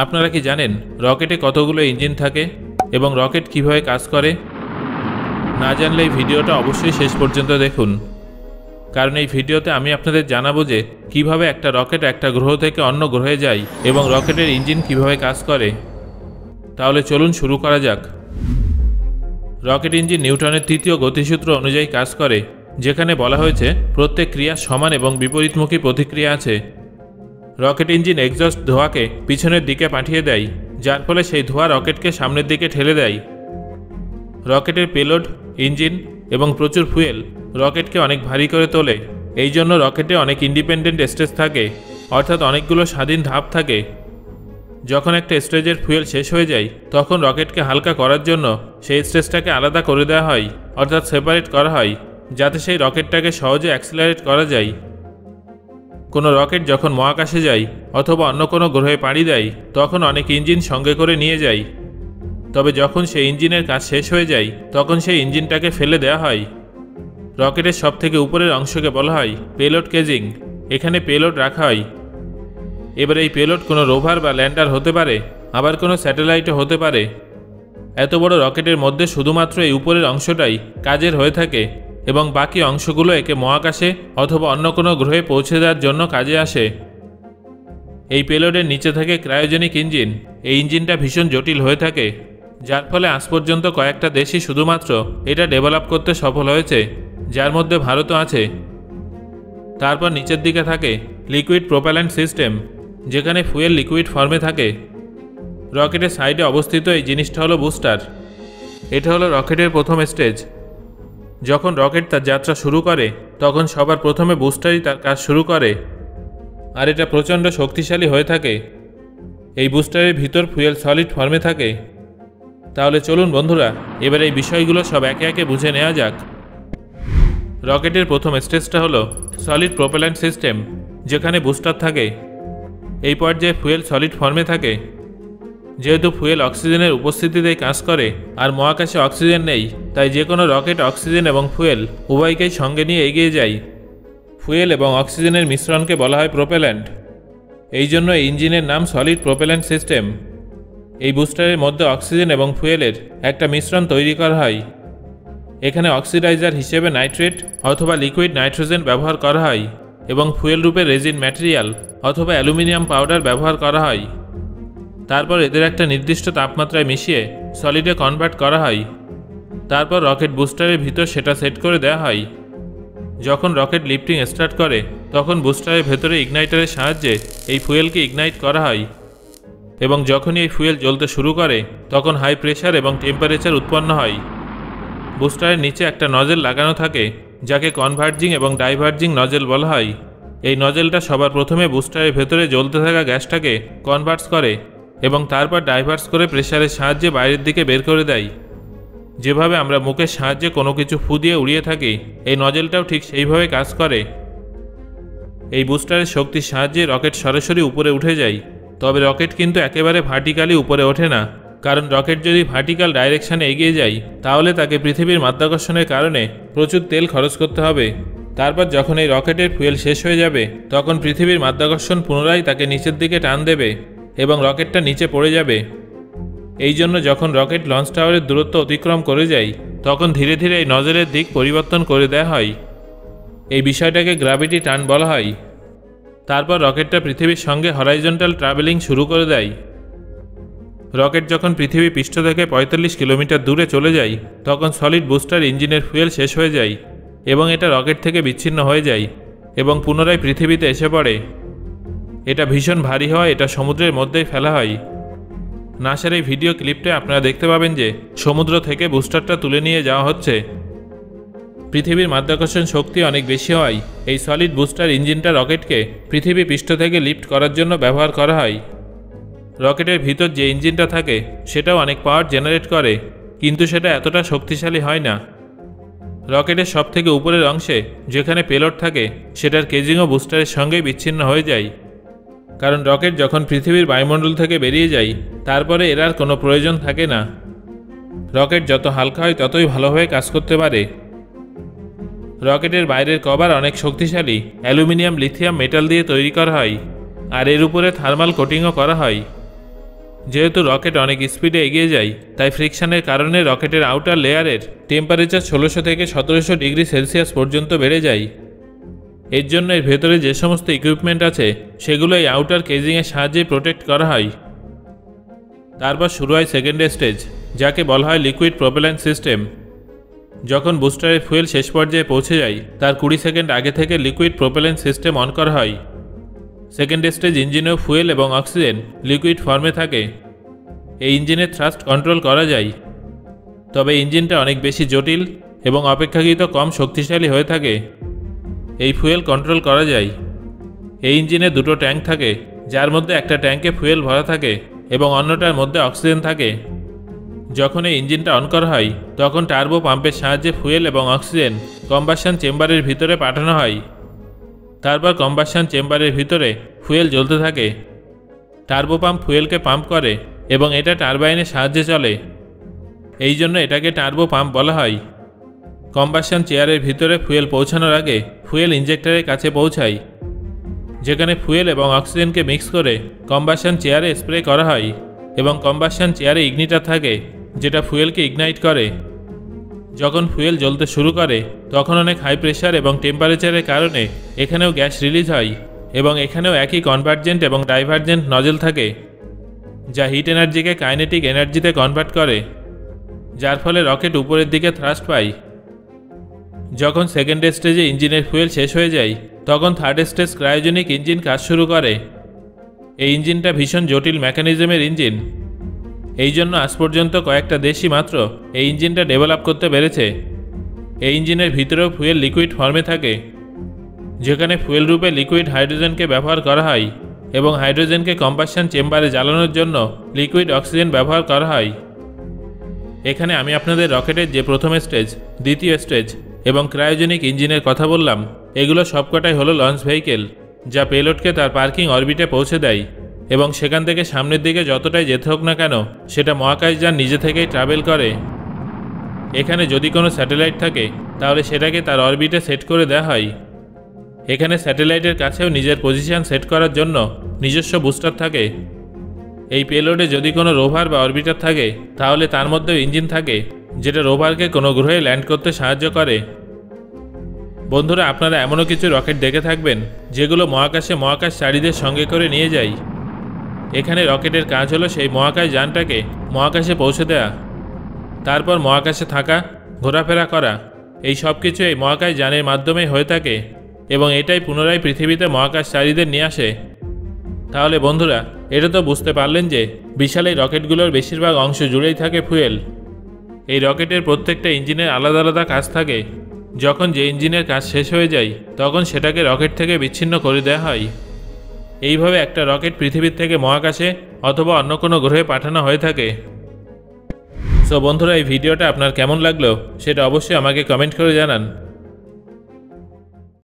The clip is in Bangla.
আপনারা কি জানেন রকেটে কতগুলো ইঞ্জিন থাকে এবং রকেট কিভাবে কাজ করে? না জানলে এই ভিডিওটা অবশ্যই শেষ পর্যন্ত দেখুন, কারণ এই ভিডিওতে আমি আপনাদের জানাবো যে কিভাবে একটা রকেট একটা গ্রহ থেকে অন্য গ্রহে যায় এবং রকেটের ইঞ্জিন কিভাবে কাজ করে। তাহলে চলুন শুরু করা যাক। রকেট ইঞ্জিন নিউটনের তৃতীয় গতিসূত্র অনুযায়ী কাজ করে, যেখানে বলা হয়েছে প্রত্যেক ক্রিয়া সমান এবং বিপরীতমুখী প্রতিক্রিয়া আছে। রকেট ইঞ্জিন এক্সস্ট ধোঁয়াকে পিছনের দিকে পাঠিয়ে দেয়, যার ফলে সেই ধোঁয়া রকেটকে সামনের দিকে ঠেলে দেয়। রকেটের পেলোড, ইঞ্জিন এবং প্রচুর ফুয়েল রকেটকে অনেক ভারী করে তোলে। এই জন্য রকেটে অনেক ইন্ডিপেন্ডেন্ট স্টেজ থাকে, অর্থাৎ অনেকগুলো স্বাধীন ধাপ থাকে। যখন একটা স্টেজের ফুয়েল শেষ হয়ে যায়, তখন রকেটকে হালকা করার জন্য সেই স্টেজটাকে আলাদা করে দেওয়া হয়, অর্থাৎ সেপারেট করা হয়, যাতে সেই রকেটটাকে সহজে অ্যাক্সিলারেট করা যায়। কোনো রকেট যখন মহাকাশে যায় অথবা অন্য কোনো গ্রহে পাড়ি দেয়, তখন অনেক ইঞ্জিন সঙ্গে করে নিয়ে যায়। তবে যখন সেই ইঞ্জিনের কাজ শেষ হয়ে যায়, তখন সেই ইঞ্জিনটাকে ফেলে দেওয়া হয়। রকেটের সবথেকে উপরের অংশকে বলা হয় পেলোড কেজিং। এখানে পেলোড রাখা হয়। এবার এই পেলোড কোনো রোভার বা ল্যান্ডার হতে পারে, আবার কোনো স্যাটেলাইটও হতে পারে। এত বড় রকেটের মধ্যে শুধুমাত্র এই উপরের অংশটাই কাজের হয়ে থাকে এবং বাকি অংশগুলো একে মহাকাশে অথবা অন্য কোনো গ্রহে পৌঁছে দেওয়ার জন্য কাজে আসে। এই পেলোডের নিচে থাকে ক্রায়োজেনিক ইঞ্জিন। এই ইঞ্জিনটা ভীষণ জটিল হয়ে থাকে, যার ফলে আজ পর্যন্ত কয়েকটা দেশই শুধুমাত্র এটা ডেভেলপ করতে সফল হয়েছে, যার মধ্যে ভারতও আছে। তারপর নিচের দিকে থাকে লিকুইড প্রোপ্যালেন্ট সিস্টেম, যেখানে ফুয়েল লিকুইড ফর্মে থাকে। রকেটের সাইডে অবস্থিত এই জিনিসটা হলো বুস্টার। এটা হলো রকেটের প্রথম স্টেজ। যখন রকেট তার যাত্রা শুরু করে, তখন সবার প্রথমে বুস্টারই তার কাজ শুরু করে, আর এটা প্রচণ্ড শক্তিশালী হয়ে থাকে। এই বুস্টারের ভিতর ফুয়েল সলিড ফর্মে থাকে। তাহলে চলুন বন্ধুরা, এবার এই বিষয়গুলো সব একে একে বুঝে নেওয়া যাক। রকেটের প্রথম স্টেজটা হলো সলিড প্রোপেল্যান্ট সিস্টেম, যেখানে বুস্টার থাকে। এই পর্যায়ে ফুয়েল সলিড ফর্মে থাকে। যেহেতু ফুয়েল অক্সিজেনের উপস্থিতিতেই কাজ করে আর মহাকাশে অক্সিজেন নেই, তাই যে কোনো রকেট অক্সিজেন এবং ফুয়েল উভয়কেই সঙ্গে নিয়ে এগিয়ে যায়। ফুয়েল এবং অক্সিজেনের মিশ্রণকে বলা হয় প্রোপেল্যান্ট। এই জন্য এই ইঞ্জিনের নাম সলিড প্রোপেল্যান্ট সিস্টেম। এই বুস্টারের মধ্যে অক্সিজেন এবং ফুয়েলের একটা মিশ্রণ তৈরি করা হয়। এখানে অক্সিডাইজার হিসেবে নাইট্রেট অথবা লিকুইড নাইট্রোজেন ব্যবহার করা হয় এবং ফুয়েল রূপে রেজিন ম্যাটেরিয়াল অথবা অ্যালুমিনিয়াম পাউডার ব্যবহার করা হয়। তারপর এদের একটা নির্দিষ্ট তাপমাত্রায় মিশিয়ে সলিডে কনভার্ট করা হয়। তারপর রকেট বুস্টারের ভিতর সেটা সেট করে দেওয়া হয়। যখন রকেট লিফটিং স্টার্ট করে, তখন বুস্টারের ভেতরে ইগনাইটারের সাহায্যে এই ফুয়েলকে ইগনাইট করা হয় এবং যখনই এই ফুয়েল জ্বলতে শুরু করে, তখন হাই প্রেশার এবং টেম্পারেচার উৎপন্ন হয়। বুস্টারের নিচে একটা নজেল লাগানো থাকে, যাকে কনভার্জিং এবং ডাইভার্জিং নজেল বলা হয়। এই নজেলটা সবার প্রথমে বুস্টারের ভেতরে জ্বলতে থাকা গ্যাসটাকে কনভার্টস করে এবং তারপর ডাইভার্স করে প্রেশারের সাহায্যে বাইরের দিকে বের করে দেয়। যেভাবে আমরা মুখের সাহায্যে কোনো কিছু ফু দিয়ে উড়িয়ে থাকি, এই নজেলটাও ঠিক সেইভাবে কাজ করে। এই বুস্টারের শক্তির সাহায্যে রকেট সরাসরি উপরে উঠে যায়। তবে রকেট কিন্তু একেবারে ভার্টিক্যালি উপরে ওঠে না, কারণ রকেট যদি ভার্টিক্যাল ডাইরেকশানে এগিয়ে যায়, তাহলে তাকে পৃথিবীর মাধ্যাকর্ষণের কারণে প্রচুর তেল খরচ করতে হবে। তারপর যখন এই রকেটের ফুয়েল শেষ হয়ে যাবে, তখন পৃথিবীর মাধ্যাকর্ষণ পুনরায় তাকে নিচের দিকে টান দেবে এবং রকেটটা নিচে পড়ে যাবে। এই জন্য যখন রকেট লঞ্চ টাওয়ারের দূরত্ব অতিক্রম করে যায়, তখন ধীরে ধীরে এই নজরের দিক পরিবর্তন করে দেওয়া হয়। এই বিষয়টাকে গ্র্যাভিটি টার্ন বলা হয়। তারপর রকেটটা পৃথিবীর সঙ্গে হরাইজন্টাল ট্রাভেলিং শুরু করে দেয়। রকেট যখন পৃথিবী পৃষ্ঠ থেকে 45 কিলোমিটার দূরে চলে যায়, তখন সলিড বুস্টার ইঞ্জিনের ফুয়েল শেষ হয়ে যায় এবং এটা রকেট থেকে বিচ্ছিন্ন হয়ে যায় এবং পুনরায় পৃথিবীতে এসে পড়ে। এটা ভীষণ ভারী হয়, এটা সমুদ্রের মধ্যেই ফেলা হয়। নাসার এই ভিডিও ক্লিপটা আপনারা দেখতে পাবেন যে সমুদ্র থেকে বুস্টারটা তুলে নিয়ে যাওয়া হচ্ছে। পৃথিবীর মাধ্যাকর্ষণ শক্তি অনেক বেশি হয়। এই সলিড বুস্টার ইঞ্জিনটা রকেটকে পৃথিবী পৃষ্ঠ থেকে লিফট করার জন্য ব্যবহার করা হয়। রকেটের ভিতর যে ইঞ্জিনটা থাকে, সেটাও অনেক পাওয়ার জেনারেট করে, কিন্তু সেটা এতটা শক্তিশালী হয় না। রকেটের সবথেকে উপরের অংশে যেখানে পেলোড থাকে, সেটার কেজিংও বুস্টারের সঙ্গেই বিচ্ছিন্ন হয়ে যায়, কারণ রকেট যখন পৃথিবীর বায়ুমণ্ডল থেকে বেরিয়ে যায়, তারপরে এর আর কোনো প্রয়োজন থাকে না। রকেট যত হালকা হয়, ততই ভালোভাবে কাজ করতে পারে। রকেটের বাইরের কভার অনেক শক্তিশালী অ্যালুমিনিয়াম লিথিয়াম মেটাল দিয়ে তৈরি করা হয়, আর এর উপরে থার্মাল কোটিংও করা হয়। যেহেতু রকেট অনেক স্পিডে এগিয়ে যায়, তাই ফ্রিকশনের কারণে রকেটের আউটার লেয়ারের টেম্পারেচার 1600 থেকে 1700 ডিগ্রি সেলসিয়াস পর্যন্ত বেড়ে যায়। এর জন্য এর ভেতরে যে সমস্ত ইকুইপমেন্ট আছে সেগুলো এই আউটার কেজিংয়ের সাহায্যে প্রোটেক্ট করা হয়। তারপর শুরু হয় সেকেন্ড স্টেজ, যাকে বলা হয় লিকুইড প্রোপেলেন্ট সিস্টেম। যখন বুস্টারের ফুয়েল শেষ পর্যায়ে পৌঁছে যায় তার 20 সেকেন্ড আগে থেকে লিকুইড প্রোপেলেন্ট সিস্টেম অন করা হয়। সেকেন্ড স্টেজ ইঞ্জিনেও ফুয়েল এবং অক্সিজেন লিকুইড ফর্মে থাকে। এই ইঞ্জিনের থ্রাস্ট কন্ট্রোল করা যায়, তবে ইঞ্জিনটা অনেক বেশি জটিল এবং অপেক্ষাকৃত কম শক্তিশালী হয়ে থাকে। এই ফুয়েল কন্ট্রোল করা যায়। এই ইঞ্জিনে দুটো ট্যাঙ্ক থাকে, যার মধ্যে একটা ট্যাঙ্কে ফুয়েল ভরা থাকে এবং অন্যটার মধ্যে অক্সিজেন থাকে। যখন এই ইঞ্জিনটা অন করা হয় তখন টার্বো পাম্পের সাহায্যে ফুয়েল এবং অক্সিজেন কম্বাসন চেম্বারের ভিতরে পাঠানো হয়। তারপর কম্বাসন চেম্বারের ভিতরে ফুয়েল জ্বলতে থাকে। টার্বো পাম্প ফুয়েলকে পাম্প করে এবং এটা টারবাইনের সাহায্যে চলে। এই জন্য এটাকে টার্বো পাম্প বলা হয়। কম্বাসন চেয়ারের ভিতরে ফুয়েল পৌঁছানোর আগে ফুয়েল ইঞ্জেক্টরের কাছে পৌঁছায়, যেখানে ফুয়েল এবং অক্সিজেনকে মিক্স করে কম্বাসন চেয়ারে স্প্রে করা হয় এবং কম্বাসন চেয়ারে ইগনিটার থাকে, যেটা ফুয়েলকে ইগনাইট করে। যখন ফুয়েল জ্বলতে শুরু করে তখন অনেক হাই প্রেশার এবং টেম্পারেচারের কারণে এখানেও গ্যাস রিলিজ হয় এবং এখানেও একই কনভার্জেন্ট এবং ডাইভার্জেন্ট নজল থাকে, যা হিট এনার্জিকে কাইনেটিক এনার্জিতে কনভার্ট করে, যার ফলে রকেট উপরের দিকে থ্রাস্ট পায়। যখন সেকেন্ড স্টেজে ইঞ্জিনের ফুয়েল শেষ হয়ে যায় তখন থার্ড স্টেজ ক্রায়োজেনিক ইঞ্জিন কাজ শুরু করে। এই ইঞ্জিনটা ভীষণ জটিল মেকানিজমের ইঞ্জিন। এই জন্য আজ পর্যন্ত কয়েকটা দেশই মাত্র এই ইঞ্জিনটা ডেভেলপ করতে পেরেছে। এই ইঞ্জিনের ভিতরেও ফুয়েল লিকুইড ফর্মে থাকে, যেখানে ফুয়েল রূপে লিকুইড হাইড্রোজেনকে ব্যবহার করা হয় এবং হাইড্রোজেনকে কম্বাসন চেম্বারে জ্বালানোর জন্য লিকুইড অক্সিজেন ব্যবহার করা হয়। এখানে আমি আপনাদের রকেটের যে প্রথম স্টেজ, দ্বিতীয় স্টেজ এবং ক্রায়োজেনিক ইঞ্জিনের কথা বললাম, এগুলো সবকটাই হলো লঞ্চ ভেহিকেল, যা পেলোডকে তার পার্কিং অরবিটে পৌঁছে দেয় এবং সেখান থেকে সামনের দিকে যতটাই যেতে হোক না কেন সেটা মহাকাশযান নিজে থেকেই ট্রাভেল করে। এখানে যদি কোনো স্যাটেলাইট থাকে তাহলে সেটাকে তার অরবিটে সেট করে দেওয়া হয়। এখানে স্যাটেলাইটের কাছেও নিজের পজিশন সেট করার জন্য নিজস্ব বুস্টার থাকে। এই পেলোডে যদি কোনো রোভার বা অরবিটার থাকে তাহলে তার মধ্যেও ইঞ্জিন থাকে, যেটা রোভারকে কোনো গ্রহে ল্যান্ড করতে সাহায্য করে। বন্ধুরা, আপনারা এমনও কিছু রকেট দেখে থাকবেন যেগুলো মহাকাশে মহাকাশচারীদের সঙ্গে করে নিয়ে যায়। এখানে রকেটের কাজ হলো সেই মহাকাশ যানটাকে মহাকাশে পৌঁছে দেওয়া, তারপর মহাকাশে থাকা, ঘোরাফেরা করা, এই সব কিছু এই মহাকাশ যানের মাধ্যমেই হয়ে থাকে এবং এটাই পুনরায় পৃথিবীতে মহাকাশচারীদের নিয়ে আসে। তাহলে বন্ধুরা, এটা তো বুঝতে পারলেন যে বিশাল এই রকেটগুলোর বেশিরভাগ অংশ জুড়েই থাকে ফুয়েল। এই রকেটের প্রত্যেকটা ইঞ্জিনের আলাদা আলাদা কাজ থাকে। যখন যে ইঞ্জিনের কাজ শেষ হয়ে যায় তখন সেটাকে রকেট থেকে বিচ্ছিন্ন করে দেওয়া হয়। এইভাবে একটা রকেট পৃথিবীর থেকে মহাকাশে অথবা অন্য কোনো গ্রহে পাঠানো হয়ে থাকে। সো বন্ধুরা, এই ভিডিওটা আপনার কেমন লাগলো সেটা অবশ্যই আমাকে কমেন্ট করে জানান।